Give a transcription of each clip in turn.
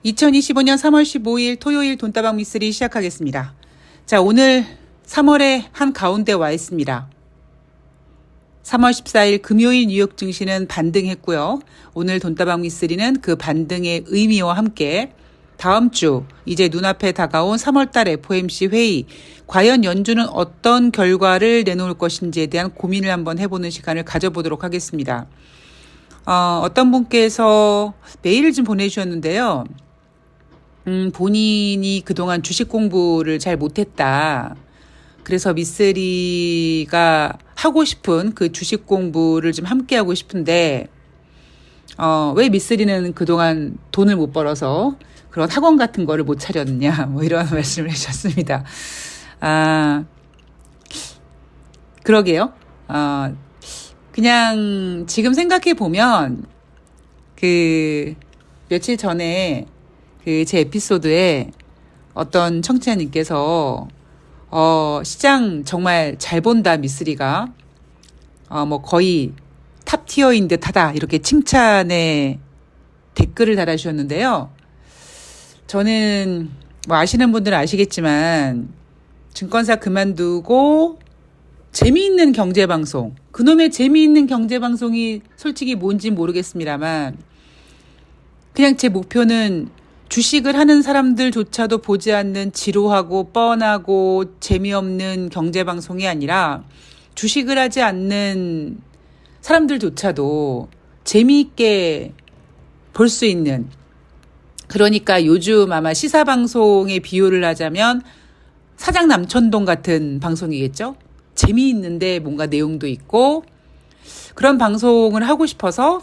2025년 3월 15일 토요일 돈다방 미쓰리 시작하겠습니다. 자, 오늘 3월의 한 가운데 와 있습니다. 3월 14일 금요일 뉴욕 증시는 반등했고요. 오늘 돈다방 미쓰리는 그 반등의 의미와 함께 다음 주 이제 눈앞에 다가온 3월달 FOMC 회의, 과연 연준은 어떤 결과를 내놓을 것인지에 대한 고민을 한번 해보는 시간을 가져보도록 하겠습니다. 어떤 분께서 메일을 좀 보내주셨는데요. 본인이 그동안 주식 공부를 잘 못했다. 그래서 미쓰리가 하고 싶은 그 주식 공부를 좀 함께 하고 싶은데, 왜 미쓰리는 그동안 돈을 못 벌어서 그런 학원 같은 거를 못 차렸느냐, 뭐 이런 말씀을 해주셨습니다. 그러게요. 그냥 지금 생각해 보면, 며칠 전에 제 에피소드에 어떤 청취자님께서 시장 정말 잘 본다 미쓰리가 뭐 거의 탑 티어인 듯하다 이렇게 칭찬의 댓글을 달아주셨는데요. 저는 뭐 아시는 분들은 아시겠지만 증권사 그만두고 재미있는 경제방송, 그놈의 재미있는 경제방송이 솔직히 뭔지 모르겠습니다만 그냥 제 목표는 주식을 하는 사람들조차도 보지 않는 지루하고 뻔하고 재미없는 경제방송이 아니라 주식을 하지 않는 사람들조차도 재미있게 볼 수 있는, 그러니까 요즘 아마 시사방송의 비유를 하자면 사장 남천동 같은 방송이겠죠? 재미있는데 뭔가 내용도 있고 그런 방송을 하고 싶어서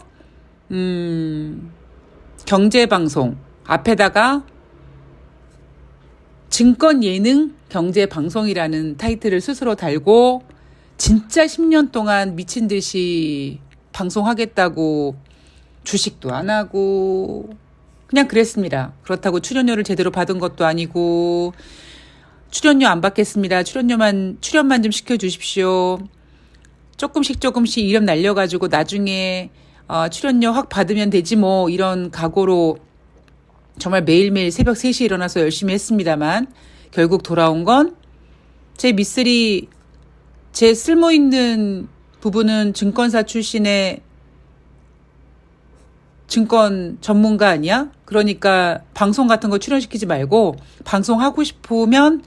경제방송 앞에다가 증권 예능 경제방송이라는 타이틀을 스스로 달고 진짜 10년 동안 미친 듯이 방송하겠다고 주식도 안 하고 그냥 그랬습니다. 그렇다고 출연료를 제대로 받은 것도 아니고 출연료 안 받겠습니다. 출연만 좀 시켜주십시오. 조금씩 이름 날려가지고 나중에 출연료 확 받으면 되지 뭐 이런 각오로 정말 매일매일 새벽 3시에 일어나서 열심히 했습니다만 결국 돌아온 건 제 미쓰리, 제 쓸모있는 부분은 증권사 출신의 증권 전문가 아니야? 그러니까 방송 같은 거 출연시키지 말고 방송하고 싶으면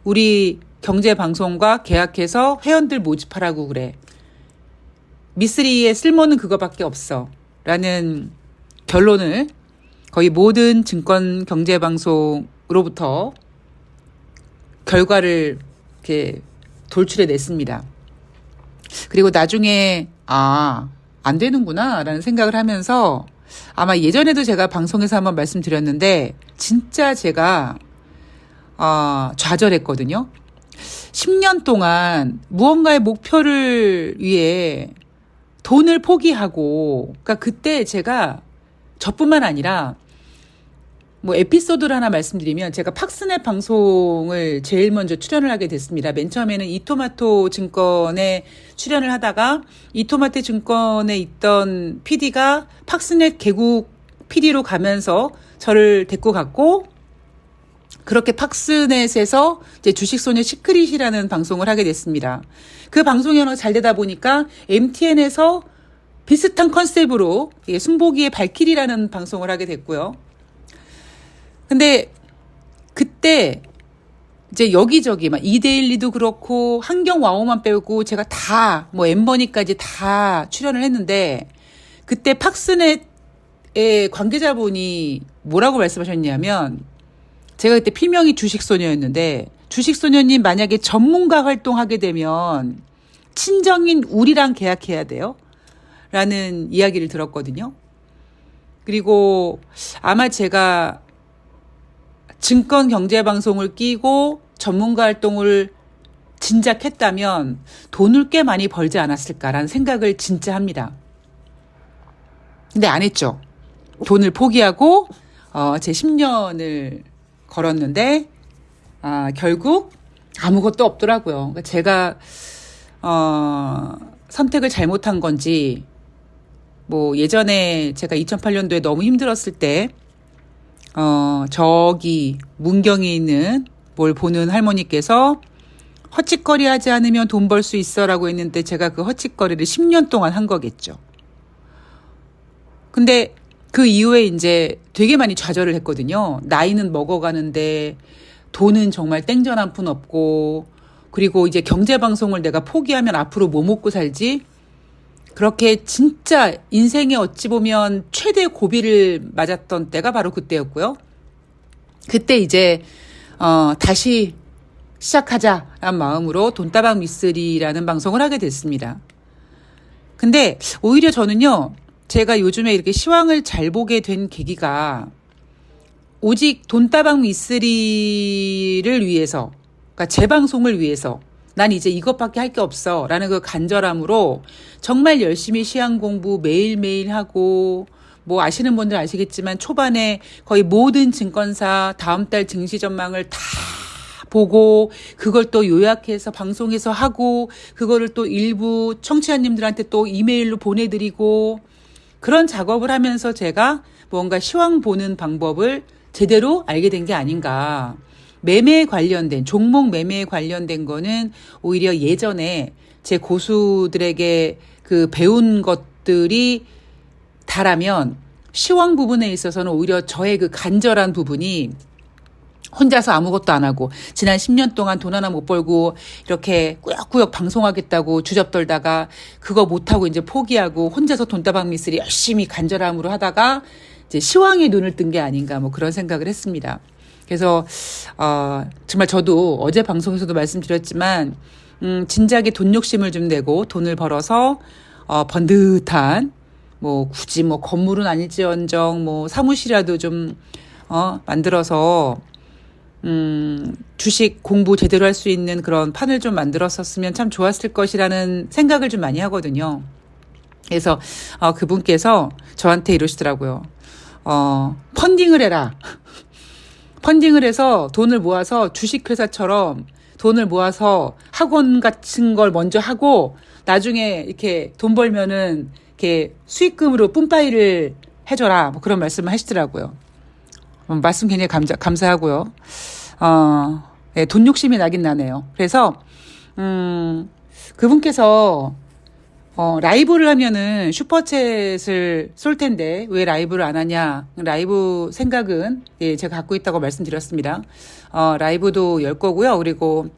우리 경제방송과 계약해서 회원들 모집하라고 그래. 미쓰리의 쓸모는 그거밖에 없어. 라는 결론을 거의 모든 증권 경제방송으로부터 결과를 이렇게 돌출해 냈습니다. 그리고 나중에, 안 되는구나 라는 생각을 하면서 아마 예전에도 제가 방송에서 한번 말씀드렸는데 진짜 제가 좌절했거든요. 10년 동안 무언가의 목표를 위해 돈을 포기하고, 그러니까 그때 제가 저뿐만 아니라 뭐 에피소드를 하나 말씀드리면 제가 팍스넷 방송을 제일 먼저 출연을 하게 됐습니다. 맨 처음에는 이토마토 증권에 출연을 하다가 이토마토 증권에 있던 PD가 팍스넷 개국 PD로 가면서 저를 데리고 갔고, 그렇게 팍스넷에서 이제 주식소녀 시크릿이라는 방송을 하게 됐습니다. 그 방송이 잘 되다 보니까 MTN에서 비슷한 컨셉으로 순복이의 발길이라는 방송을 하게 됐고요. 근데 그때 이제 여기저기 막 이데일리도 그렇고 한경와우만 빼고 제가 다 뭐 엠버니까지 다 출연을 했는데 그때 팍스넷의 관계자분이 뭐라고 말씀하셨냐면, 제가 그때 필명이 주식소녀였는데 주식소녀님 만약에 전문가 활동하게 되면 친정인 우리랑 계약해야 돼요 라는 이야기를 들었거든요. 그리고 아마 제가 증권 경제방송을 끼고 전문가 활동을 진작 했다면 돈을 꽤 많이 벌지 않았을까라는 생각을 진짜 합니다. 근데 안 했죠. 돈을 포기하고 제 10년을 걸었는데 결국 아무것도 없더라고요. 그러니까 제가 선택을 잘못한 건지, 뭐 예전에 제가 2008년도에 너무 힘들었을 때 저기 문경에 있는 뭘 보는 할머니께서 헛짓거리 하지 않으면 돈 벌 수 있어라고 했는데 제가 그 헛짓거리를 10년 동안 한 거겠죠. 근데 그 이후에 이제 되게 많이 좌절을 했거든요. 나이는 먹어가는데 돈은 정말 땡전 한 푼 없고, 그리고 이제 경제방송을 내가 포기하면 앞으로 뭐 먹고 살지? 그렇게 진짜 인생에 어찌 보면 최대 고비를 맞았던 때가 바로 그때였고요. 그때 이제 다시 시작하자라는 마음으로 돈다방 미쓰리라는 방송을 하게 됐습니다. 근데 오히려 저는요, 제가 요즘에 이렇게 시황을 잘 보게 된 계기가 오직 돈다방 미쓰리를 위해서, 그러니까 제 방송을 위해서 난 이제 이것밖에 할 게 없어 라는 그 간절함으로 정말 열심히 시황 공부 매일매일 하고, 뭐 아시는 분들 아시겠지만 초반에 거의 모든 증권사 다음 달 증시 전망을 다 보고 그걸 또 요약해서 방송에서 하고 그거를 또 일부 청취자님들한테 또 이메일로 보내드리고, 그런 작업을 하면서 제가 뭔가 시황 보는 방법을 제대로 알게 된 게 아닌가. 매매에 관련된, 종목 매매에 관련된 거는 오히려 예전에 제 고수들에게 그 배운 것들이 다라면, 시황 부분에 있어서는 오히려 저의 그 간절한 부분이 혼자서 아무것도 안 하고 지난 10년 동안 돈 하나 못 벌고 이렇게 꾸역꾸역 방송하겠다고 주접떨다가 그거 못하고 이제 포기하고 혼자서 돈다방 미쓰리 열심히 간절함으로 하다가 이제 시황에 눈을 뜬 게 아닌가, 뭐 그런 생각을 했습니다. 그래서 정말 저도 어제 방송에서도 말씀드렸지만 진작에 돈 욕심을 좀 내고 돈을 벌어서 번듯한, 뭐 굳이 뭐 건물은 아닐지언정 뭐 사무실이라도 좀 만들어서 주식 공부 제대로 할 수 있는 그런 판을 좀 만들었었으면 참 좋았을 것이라는 생각을 좀 많이 하거든요. 그래서 그분께서 저한테 이러시더라고요. 펀딩을 해라. 펀딩을 해서 돈을 모아서 주식회사처럼 돈을 모아서 학원 같은 걸 먼저 하고 나중에 이렇게 돈 벌면은 이렇게 수익금으로 뿜빠이를 해줘라. 뭐 그런 말씀을 하시더라고요. 말씀 굉장히 감사하고요. 네, 돈 욕심이 나긴 나네요. 그래서 그분께서 라이브를 하면은 슈퍼챗을 쏠 텐데 왜 라이브를 안 하냐. 라이브 생각은 제가 갖고 있다고 말씀드렸습니다. 라이브도 열 거고요. 그리고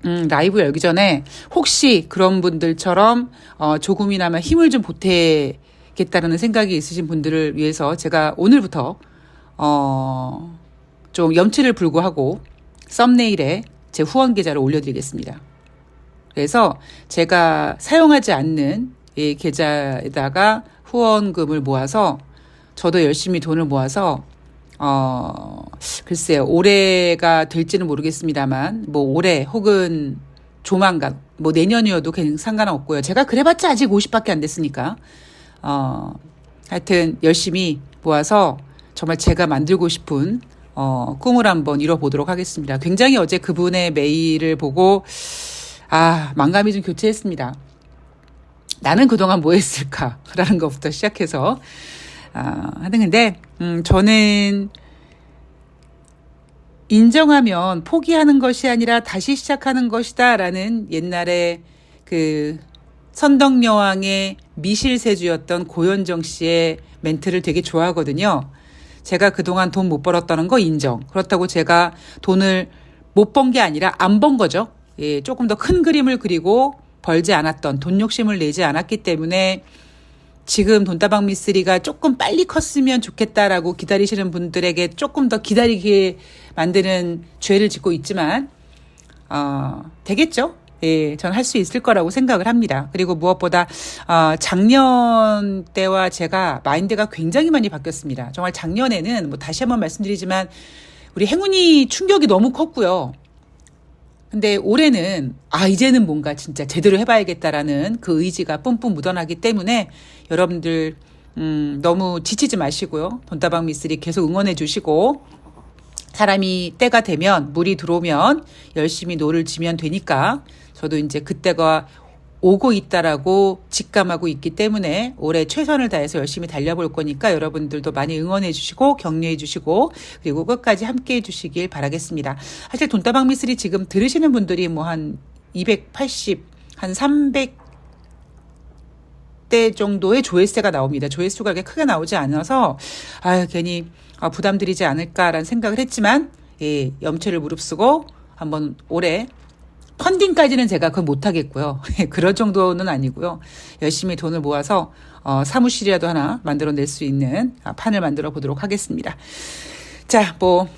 라이브 열기 전에 혹시 그런 분들처럼 조금이나마 힘을 좀 보태겠다는 생각이 있으신 분들을 위해서 제가 오늘부터 좀 염치를 불구하고 썸네일에 제 후원 계좌를 올려드리겠습니다. 그래서 제가 사용하지 않는 이 계좌에다가 후원금을 모아서 저도 열심히 돈을 모아서 글쎄요, 올해가 될지는 모르겠습니다만 뭐 올해 혹은 조만간 뭐 내년이어도 상관없고요. 제가 그래봤자 아직 50밖에 안 됐으니까 하여튼 열심히 모아서 정말 제가 만들고 싶은 꿈을 한번 이뤄보도록 하겠습니다. 굉장히 어제 그분의 메일을 보고 망감이 좀 교체했습니다. 나는 그동안 뭐 했을까라는 것부터 시작해서 근데 저는 인정하면 포기하는 것이 아니라 다시 시작하는 것이다라는 옛날에 그 선덕여왕의 미실세주였던 고현정 씨의 멘트를 되게 좋아하거든요. 제가 그동안 돈 못 벌었다는 거 인정. 그렇다고 제가 돈을 못 번 게 아니라 안 번 거죠. 예, 조금 더 큰 그림을 그리고 벌지 않았던, 돈 욕심을 내지 않았기 때문에 지금 돈다방 미쓰리가 조금 빨리 컸으면 좋겠다라고 기다리시는 분들에게 조금 더 기다리게 만드는 죄를 짓고 있지만 되겠죠? 예, 전 할 수 있을 거라고 생각을 합니다. 그리고 무엇보다 작년 때와 제가 마인드가 굉장히 많이 바뀌었습니다. 정말 작년에는 뭐 다시 한번 말씀드리지만 우리 행운이 충격이 너무 컸고요. 근데 올해는 이제는 뭔가 진짜 제대로 해봐야겠다라는 그 의지가 뿜뿜 묻어나기 때문에 여러분들 너무 지치지 마시고요. 돈다방 미쓰리 계속 응원해 주시고, 사람이 때가 되면, 물이 들어오면 열심히 노를 지면 되니까 저도 이제 그때가 오고 있다라고 직감하고 있기 때문에 올해 최선을 다해서 열심히 달려볼 거니까 여러분들도 많이 응원해 주시고 격려해 주시고 그리고 끝까지 함께 해 주시길 바라겠습니다. 사실 돈다방 미쓰리 지금 들으시는 분들이 뭐 한 280, 한 300대 정도의 조회수가 나옵니다. 조회수가 그렇게 크게 나오지 않아서 괜히 부담드리지 않을까라는 생각을 했지만 예, 염치를 무릅쓰고 한번 올해 펀딩까지는 제가 그걸 못하겠고요. 그럴 정도는 아니고요. 열심히 돈을 모아서 사무실이라도 하나 만들어낼 수 있는 판을 만들어 보도록 하겠습니다. 자, 뭐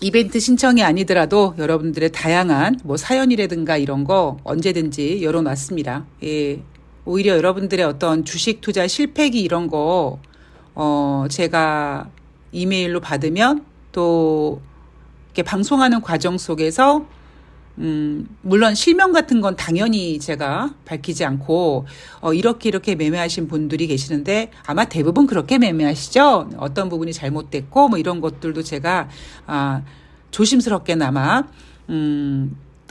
이벤트 신청이 아니더라도 여러분들의 다양한 뭐 사연이라든가 이런 거 언제든지 열어놨습니다. 예, 오히려 여러분들의 어떤 주식 투자 실패기 이런 거 제가 이메일로 받으면 또 이렇게 방송하는 과정 속에서 물론 실명 같은 건 당연히 제가 밝히지 않고 이렇게 매매하신 분들이 계시는데 아마 대부분 그렇게 매매하시죠. 어떤 부분이 잘못됐고 뭐 이런 것들도 제가 조심스럽게나마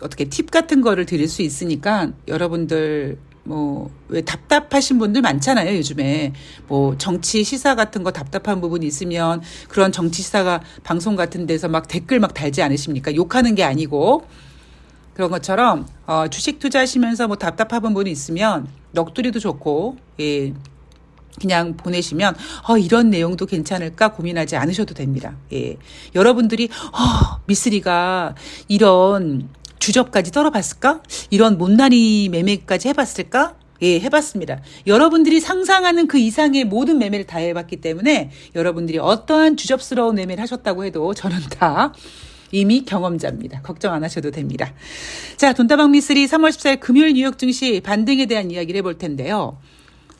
어떻게 팁 같은 거를 드릴 수 있으니까 여러분들 뭐 왜 답답하신 분들 많잖아요. 요즘에 뭐 정치 시사 같은 거 답답한 부분이 있으면 그런 정치 시사가 방송 같은 데서 막 댓글 막 달지 않으십니까? 욕하는 게 아니고 그런 것처럼 주식 투자하시면서 뭐 답답한 부분이 있으면 넋두리도 좋고 예, 그냥 보내시면 이런 내용도 괜찮을까 고민하지 않으셔도 됩니다. 예, 여러분들이 미쓰리가 이런 주접까지 떨어봤을까? 이런 못난이 매매까지 해봤을까? 예, 해봤습니다. 여러분들이 상상하는 그 이상의 모든 매매를 다 해봤기 때문에 여러분들이 어떠한 주접스러운 매매를 하셨다고 해도 저는 다 이미 경험자입니다. 걱정 안 하셔도 됩니다. 자, 돈다방 미쓰리 3월 14일 금요일 뉴욕 증시 반등에 대한 이야기를 해볼 텐데요.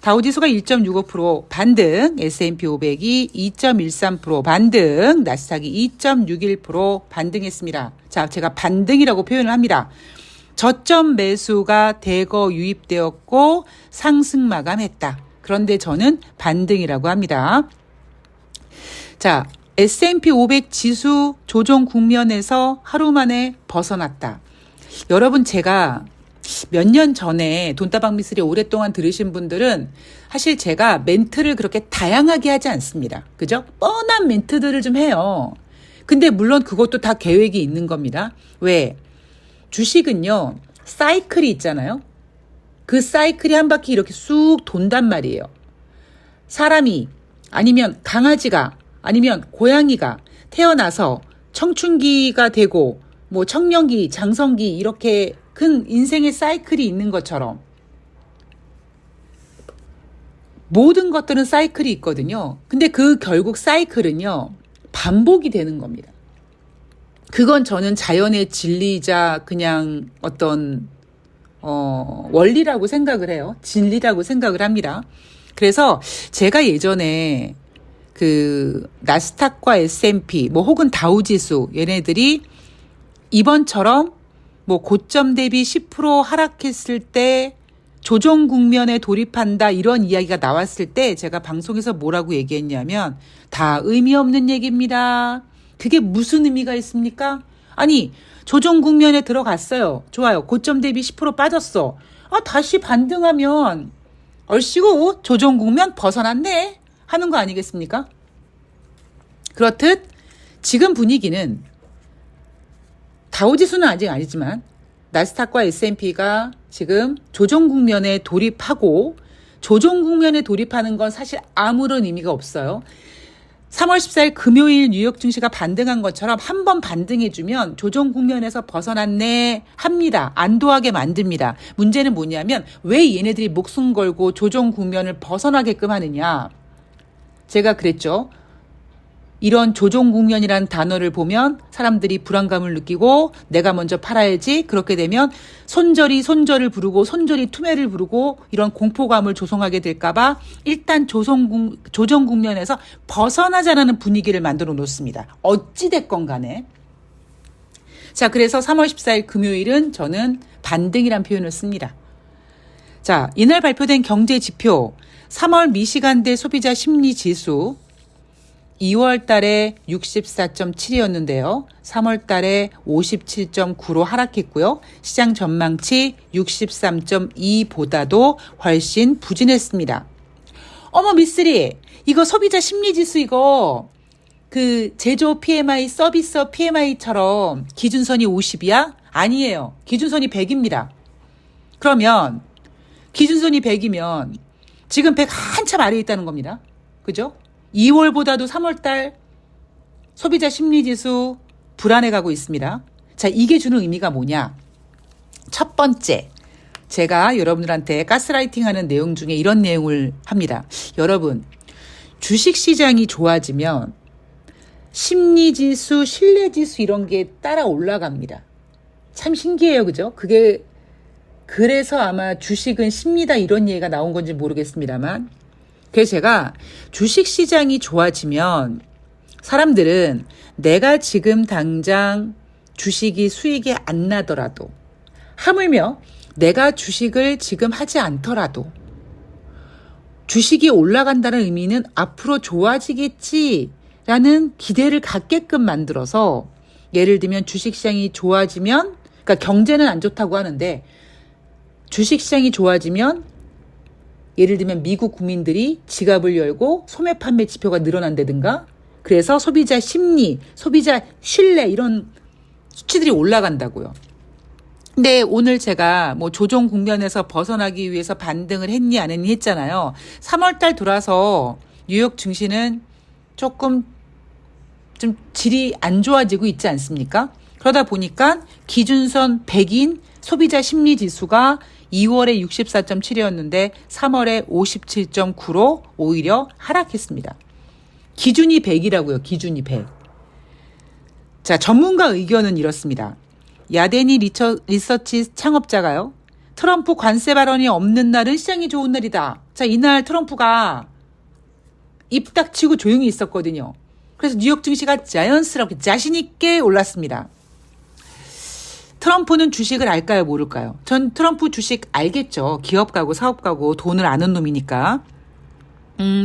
다우지수가 1.65% 반등, S&P 500이 2.13% 반등, 나스닥이 2.61% 반등했습니다. 자, 제가 반등이라고 표현을 합니다. 저점 매수가 대거 유입되었고 상승 마감했다. 그런데 저는 반등이라고 합니다. 자, S&P 500 지수 조정 국면에서 하루 만에 벗어났다. 여러분 제가 몇 년 전에 돈다방 미쓰리 오랫동안 들으신 분들은 사실 제가 멘트를 그렇게 다양하게 하지 않습니다. 그죠? 뻔한 멘트들을 좀 해요. 근데 물론 그것도 다 계획이 있는 겁니다. 왜? 주식은요, 사이클이 있잖아요. 그 사이클이 한 바퀴 이렇게 쑥 돈단 말이에요. 사람이 아니면 강아지가 아니면 고양이가 태어나서 청춘기가 되고 뭐 청년기, 장성기 이렇게 큰 인생의 사이클이 있는 것처럼 모든 것들은 사이클이 있거든요. 근데 그 결국 사이클은요, 반복이 되는 겁니다. 그건 저는 자연의 진리이자 그냥 어떤 원리라고 생각을 해요. 진리라고 생각을 합니다. 그래서 제가 예전에 그 나스닥과 S&P 뭐 혹은 다우지수 얘네들이 이번처럼 뭐 고점 대비 10% 하락했을 때 조정 국면에 돌입한다 이런 이야기가 나왔을 때 제가 방송에서 뭐라고 얘기했냐면 다 의미 없는 얘기입니다. 그게 무슨 의미가 있습니까? 아니 조정 국면에 들어갔어요. 좋아요. 고점 대비 10% 빠졌어. 다시 반등하면 얼씨구 조정 국면 벗어났네 하는 거 아니겠습니까? 그렇듯 지금 분위기는 다우지수는 아직 아니지만 나스닥과 S&P가 지금 조정 국면에 돌입하고 조정 국면에 돌입하는 건 사실 아무런 의미가 없어요. 3월 14일 금요일 뉴욕 증시가 반등한 것처럼 한 번 반등해주면 조정 국면에서 벗어났네 합니다. 안도하게 만듭니다. 문제는 뭐냐면 왜 얘네들이 목숨 걸고 조정 국면을 벗어나게끔 하느냐. 제가 그랬죠. 이런 조정 국면이라는 단어를 보면 사람들이 불안감을 느끼고 내가 먼저 팔아야지. 그렇게 되면 손절이 손절을 부르고 손절이 투매를 부르고 이런 공포감을 조성하게 될까봐 일단 조정 국면에서 벗어나자라는 분위기를 만들어 놓습니다. 어찌됐건 간에. 자, 그래서 3월 14일 금요일은 저는 반등이란 표현을 씁니다. 자, 이날 발표된 경제 지표 3월 미시간대 소비자 심리 지수 2월 달에 64.7이었는데요. 3월 달에 57.9로 하락했고요. 시장 전망치 63.2보다도 훨씬 부진했습니다. 어머 미쓰리, 이거 소비자 심리지수 이거 그 제조 PMI, 서비스 PMI처럼 기준선이 50이야? 아니에요. 기준선이 100입니다. 그러면 기준선이 100이면 지금 100 한참 아래에 있다는 겁니다. 그죠? 2월보다도 3월달 소비자 심리지수 불안해가고 있습니다. 자, 이게 주는 의미가 뭐냐? 첫 번째, 제가 여러분들한테 가스라이팅하는 내용 중에 이런 내용을 합니다. 여러분, 주식시장이 좋아지면 심리지수, 신뢰지수 이런 게 따라 올라갑니다. 참 신기해요. 그죠? 그게 그래서 아마 주식은 심리다 이런 얘기가 나온 건지 모르겠습니다만, 그래서 제가 주식시장이 좋아지면 사람들은 내가 지금 당장 주식이 수익이 안 나더라도, 하물며 내가 주식을 지금 하지 않더라도 주식이 올라간다는 의미는 앞으로 좋아지겠지라는 기대를 갖게끔 만들어서, 예를 들면 주식시장이 좋아지면, 그러니까 경제는 안 좋다고 하는데 주식시장이 좋아지면 예를 들면 미국 국민들이 지갑을 열고 소매 판매 지표가 늘어난다든가, 그래서 소비자 심리, 소비자 신뢰 이런 수치들이 올라간다고요. 근데 오늘 제가 뭐 조정 국면에서 벗어나기 위해서 반등을 했니 안 했니 했잖아요. 3월달 돌아서 뉴욕 증시는 조금 좀 질이 안 좋아지고 있지 않습니까? 그러다 보니까 기준선 100인 소비자 심리 지수가 2월에 64.7이었는데 3월에 57.9로 오히려 하락했습니다. 기준이 100이라고요. 기준이 100. 자, 전문가 의견은 이렇습니다. 야데니 리서치 창업자가요. 트럼프 관세 발언이 없는 날은 시장이 좋은 날이다. 자, 이날 트럼프가 입 닥치고 조용히 있었거든요. 그래서 뉴욕 증시가 자연스럽게 자신 있게 올랐습니다. 트럼프는 주식을 알까요, 모를까요? 전 트럼프 주식 알겠죠. 기업가고 사업가고 돈을 아는 놈이니까.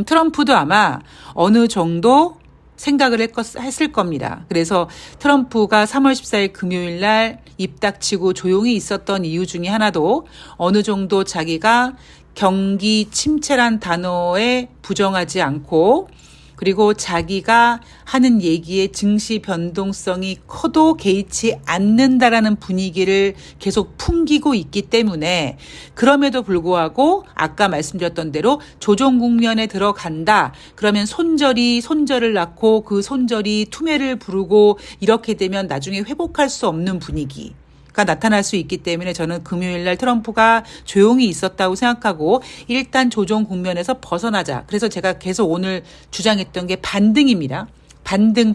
트럼프도 아마 어느 정도 생각을 했을 겁니다. 그래서 트럼프가 3월 14일 금요일 날 입 닥치고 조용히 있었던 이유 중에 하나도 어느 정도 자기가 경기 침체란 단어에 부정하지 않고, 그리고 자기가 하는 얘기에 증시 변동성이 커도 개의치 않는다라는 분위기를 계속 풍기고 있기 때문에, 그럼에도 불구하고 아까 말씀드렸던 대로 조정 국면에 들어간다. 그러면 손절을 낳고 그 손절이 투매를 부르고 이렇게 되면 나중에 회복할 수 없는 분위기 가 나타날 수 있기 때문에 저는 금요일 날 트럼프가 조용히 있었다고 생각하고 일단 조정 국면에서 벗어나자. 그래서 제가 계속 오늘 주장했던 게 반등입니다. 반등.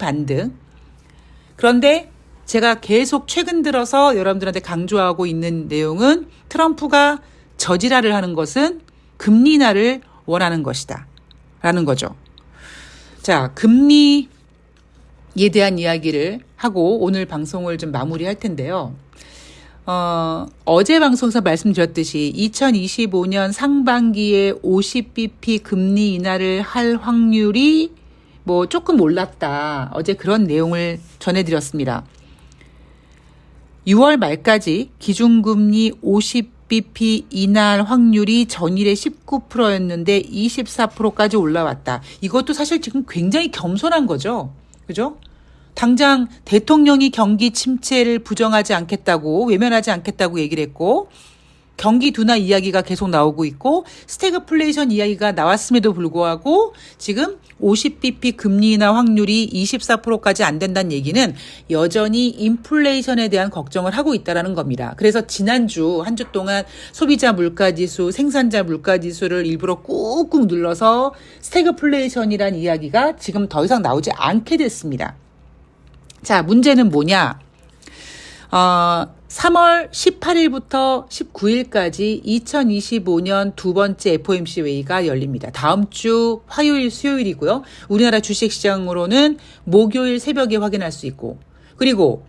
그런데 제가 계속 최근 들어서 여러분들한테 강조하고 있는 내용은 트럼프가 저지랄을 하는 것은 금리 인하를 원하는 것이다 라는 거죠. 자, 금리에 대한 이야기를 하고 오늘 방송을 좀 마무리할 텐데요. 어제 방송에서 말씀드렸듯이 2025년 상반기에 50bp 금리 인하를 할 확률이 뭐 조금 올랐다. 어제 그런 내용을 전해드렸습니다. 6월 말까지 기준금리 50bp 인하할 확률이 전일에 19%였는데 24%까지 올라왔다. 이것도 사실 지금 굉장히 겸손한 거죠. 그죠? 당장 대통령이 경기 침체를 부정하지 않겠다고, 외면하지 않겠다고 얘기를 했고, 경기 둔화 이야기가 계속 나오고 있고, 스태그플레이션 이야기가 나왔음에도 불구하고 지금 50bp 금리 인하 확률이 24%까지 안 된다는 얘기는 여전히 인플레이션에 대한 걱정을 하고 있다는 겁니다. 그래서 지난주 한 주 동안 소비자 물가지수, 생산자 물가지수를 일부러 꾹꾹 눌러서 스태그플레이션이란 이야기가 지금 더 이상 나오지 않게 됐습니다. 자, 문제는 뭐냐? 3월 18일부터 19일까지 2025년 두 번째 FOMC 회의가 열립니다. 다음 주 화요일, 수요일이고요. 우리나라 주식시장으로는 목요일 새벽에 확인할 수 있고, 그리고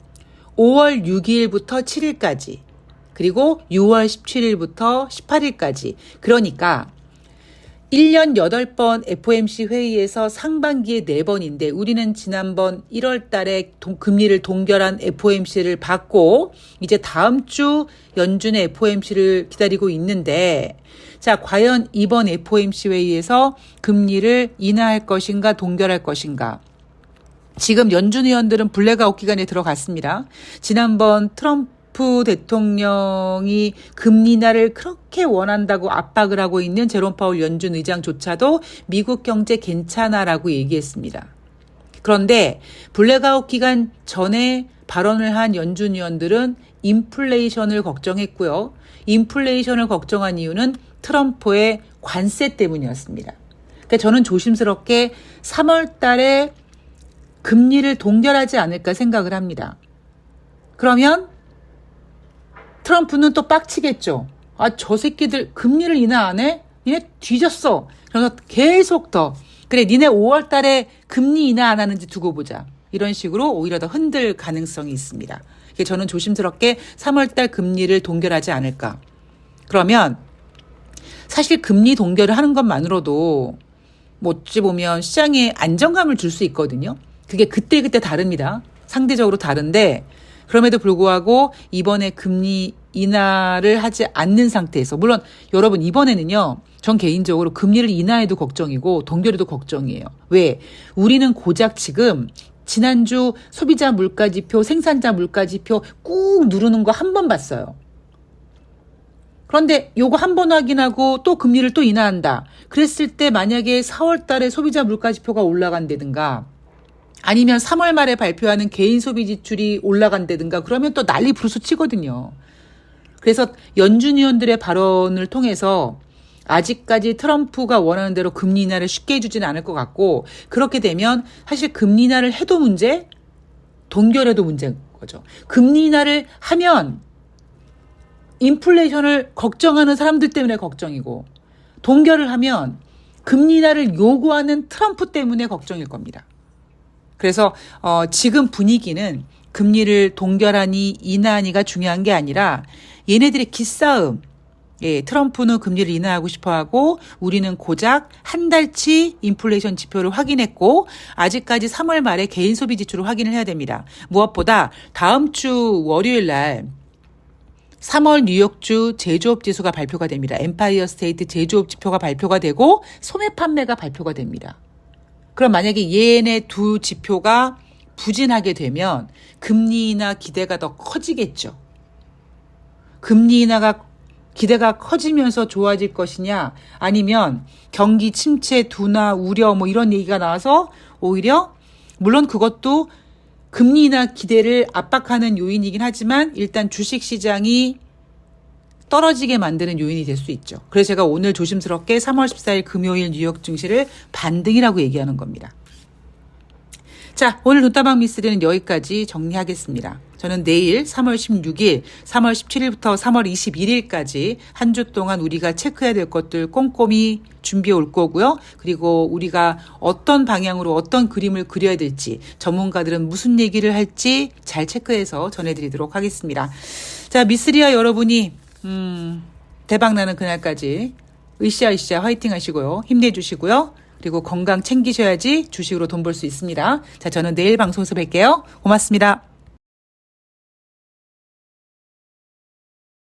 5월 6일부터 7일까지, 그리고 6월 17일부터 18일까지. 그러니까 1년 8번 FOMC 회의에서 상반기에 4번인데 우리는 지난번 1월 달에 금리를 동결한 FOMC를 받고 이제 다음 주 연준의 FOMC를 기다리고 있는데 자, 과연 이번 FOMC 회의에서 금리를 인하할 것인가 동결할 것인가. 지금 연준 의원들은 블랙아웃 기간에 들어갔습니다. 지난번 트럼프 대통령이 금리 인하를 그렇게 원한다고 압박을 하고 있는 제롬 파월 연준 의장조차도 미국 경제 괜찮아라고 얘기했습니다. 그런데 블랙아웃 기간 전에 발언을 한 연준 의원들은 인플레이션을 걱정했고요. 인플레이션을 걱정한 이유는 트럼프의 관세 때문이었습니다. 그러니까 저는 조심스럽게 3월 달에 금리를 동결하지 않을까 생각을 합니다. 그러면 트럼프는 또 빡치겠죠. 아, 저 새끼들 금리를 인하 안 해? 니네 뒤졌어. 그래서 계속 더. 그래, 니네 5월 달에 금리 인하 안 하는지 두고 보자. 이런 식으로 오히려 더 흔들 가능성이 있습니다. 저는 조심스럽게 3월 달 금리를 동결하지 않을까. 그러면 사실 금리 동결을 하는 것만으로도 뭐 어찌 보면 시장에 안정감을 줄 수 있거든요. 그게 그때그때 다릅니다. 상대적으로 다른데 그럼에도 불구하고 이번에 금리 인하를 하지 않는 상태에서 물론 여러분 이번에는요. 전 개인적으로 금리를 인하해도 걱정이고 동결해도 걱정이에요. 왜? 우리는 고작 지금 지난주 소비자 물가지표, 생산자 물가지표 꾹 누르는 거 한 번 봤어요. 그런데 요거 한 번 확인하고 또 금리를 또 인하한다. 그랬을 때 만약에 4월 달에 소비자 물가지표가 올라간다든가 아니면 3월 말에 발표하는 개인 소비 지출이 올라간다든가 그러면 또 난리 부르스 치거든요. 그래서 연준 의원들의 발언을 통해서 아직까지 트럼프가 원하는 대로 금리 인하를 쉽게 해주지는 않을 것 같고 그렇게 되면 사실 금리 인하를 해도 문제, 동결해도 문제인 거죠. 금리 인하를 하면 인플레이션을 걱정하는 사람들 때문에 걱정이고 동결을 하면 금리 인하를 요구하는 트럼프 때문에 걱정일 겁니다. 그래서 지금 분위기는 금리를 동결하니 인하하니가 중요한 게 아니라 얘네들의 기싸움. 예, 트럼프는 금리를 인하하고 싶어하고 우리는 고작 한 달치 인플레이션 지표를 확인했고 아직까지 3월 말에 개인 소비 지출을 확인을 해야 됩니다. 무엇보다 다음 주 월요일 날 3월 뉴욕주 제조업 지수가 발표가 됩니다. 엠파이어 스테이트 제조업 지표가 발표가 되고 소매 판매가 발표가 됩니다. 그럼 만약에 얘네 두 지표가 부진하게 되면 금리 인하 기대가 더 커지겠죠. 금리 인하가 기대가 커지면서 좋아질 것이냐 아니면 경기 침체 둔화 우려 뭐 이런 얘기가 나와서 오히려 물론 그것도 금리 인하 기대를 압박하는 요인이긴 하지만 일단 주식시장이 떨어지게 만드는 요인이 될 수 있죠. 그래서 제가 오늘 조심스럽게 3월 14일 금요일 뉴욕 증시를 반등이라고 얘기하는 겁니다. 자, 오늘 돈다방 미스리는 여기까지 정리하겠습니다. 저는 내일 3월 16일, 3월 17일부터 3월 21일까지 한 주 동안 우리가 체크해야 될 것들 꼼꼼히 준비해 올 거고요. 그리고 우리가 어떤 방향으로 어떤 그림을 그려야 될지 전문가들은 무슨 얘기를 할지 잘 체크해서 전해드리도록 하겠습니다. 자, 미스리와 여러분이 대박나는 그날까지 으쌰으쌰 화이팅 하시고요. 힘내주시고요. 그리고 건강 챙기셔야지 주식으로 돈 벌 수 있습니다. 자, 저는 내일 방송에서 뵐게요. 고맙습니다.